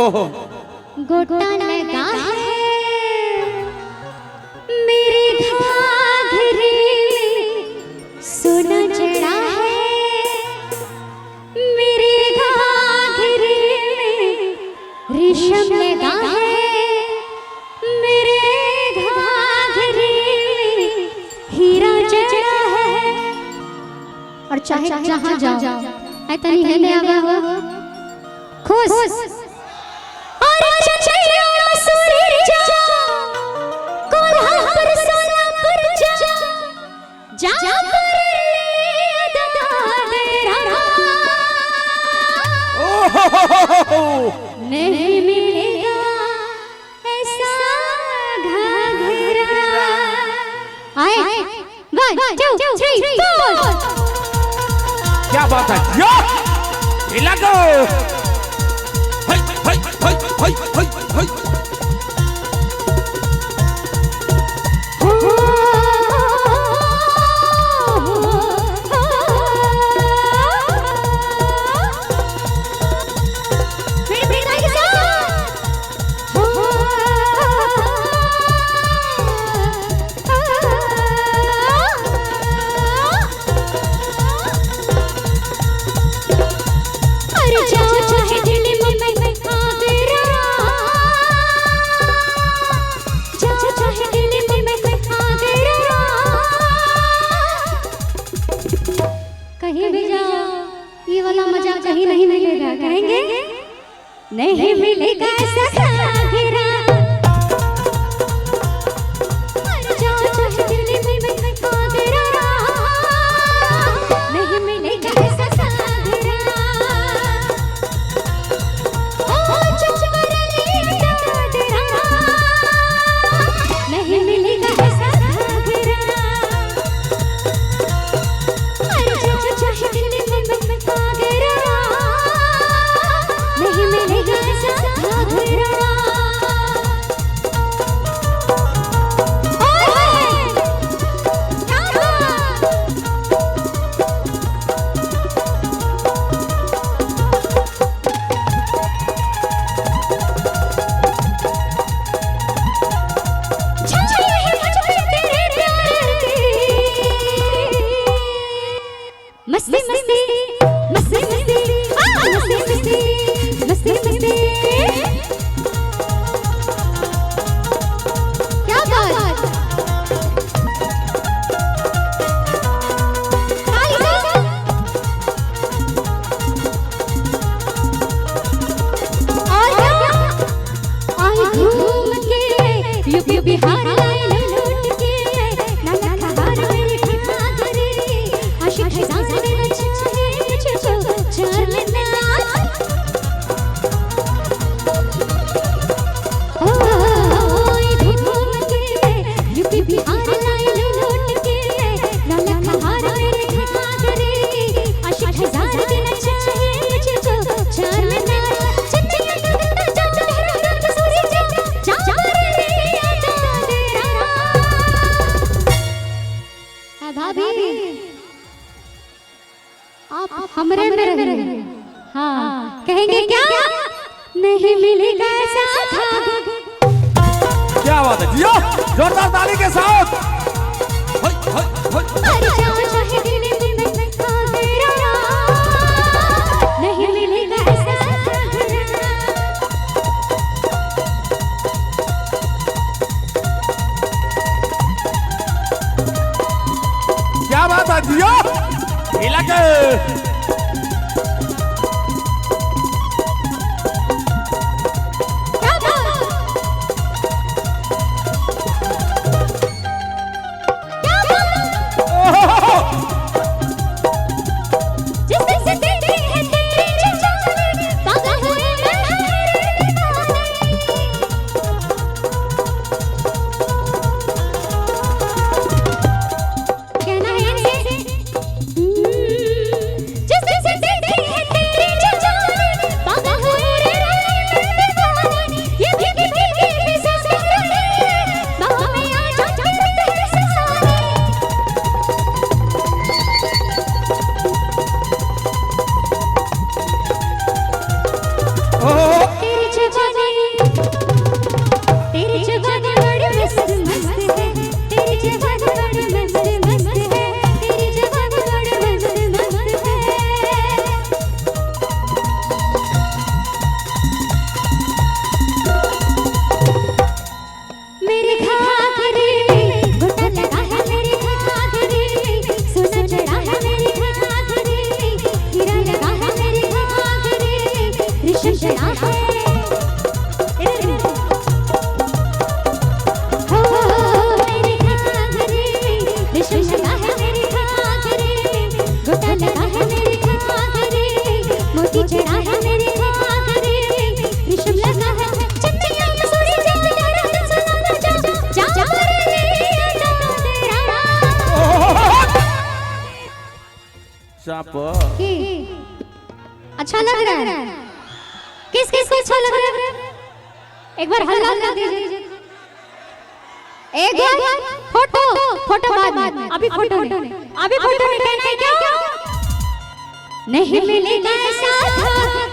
गोटा लगा है मेरे घाघरे में, सोना चढ़ा है मेरे घाघरे में, रेशम लगा है मेरे घाघरे में, हीरा चढ़ा है। और चाहे जहाँ जाओ ऐसा नहीं है आगा हो खुश और चचैया मसूरी जा कोल्हापुर सोलापुर जा पर नहीं मिलेगा ऐसा घाघरा। आए 1 2 3 4 क्या बात है यो हिला दो हाय हाय हाय हाय हाय हाय कहीं भी जाओ ये वाला मजा कहीं नहीं मिलेगा। कहेंगे नहीं मिलेगा ऐसा घाघरा। जाओ चाहे दिल्ली में घाघरा, नहीं मिलेगा ऐसा घाघरा। ओ चुप कर ले दादरा, नहीं मिलेगा ऐसा घाघरा। चाहे दिल्ली में घाघरा, नहीं मिलेगा ऐसा घाघरा। मस्ती मस्ती मस्ती मस्ती मस्ती मस्ती मस्ती क्या बात और क्या आई घूम के यूपी बिहार लौट के नाना खबर मेरे घाघरे आशिक है आप हमरे में रहिए। हाँ कहेंगे क्या नहीं मिलेगा ऐसा घाघरा। क्या बात है जियो जोरदार ताली के साथ हाय हाय हाय जाओ चाहे दिल्ली में घाघरा, नहीं मिलेगा ऐसा घाघरा। क्या बात है जियो हिला के सांप की अच्छा लग रहा है? किस किस को अच्छा लग रहा है? एक बार हल्ला कर दीजिए। एक बार फोटो फोटो बाद में, अभी फोटो नहीं, अभी फोटो नहीं, कहना है क्या? नहीं मिलेगा साथ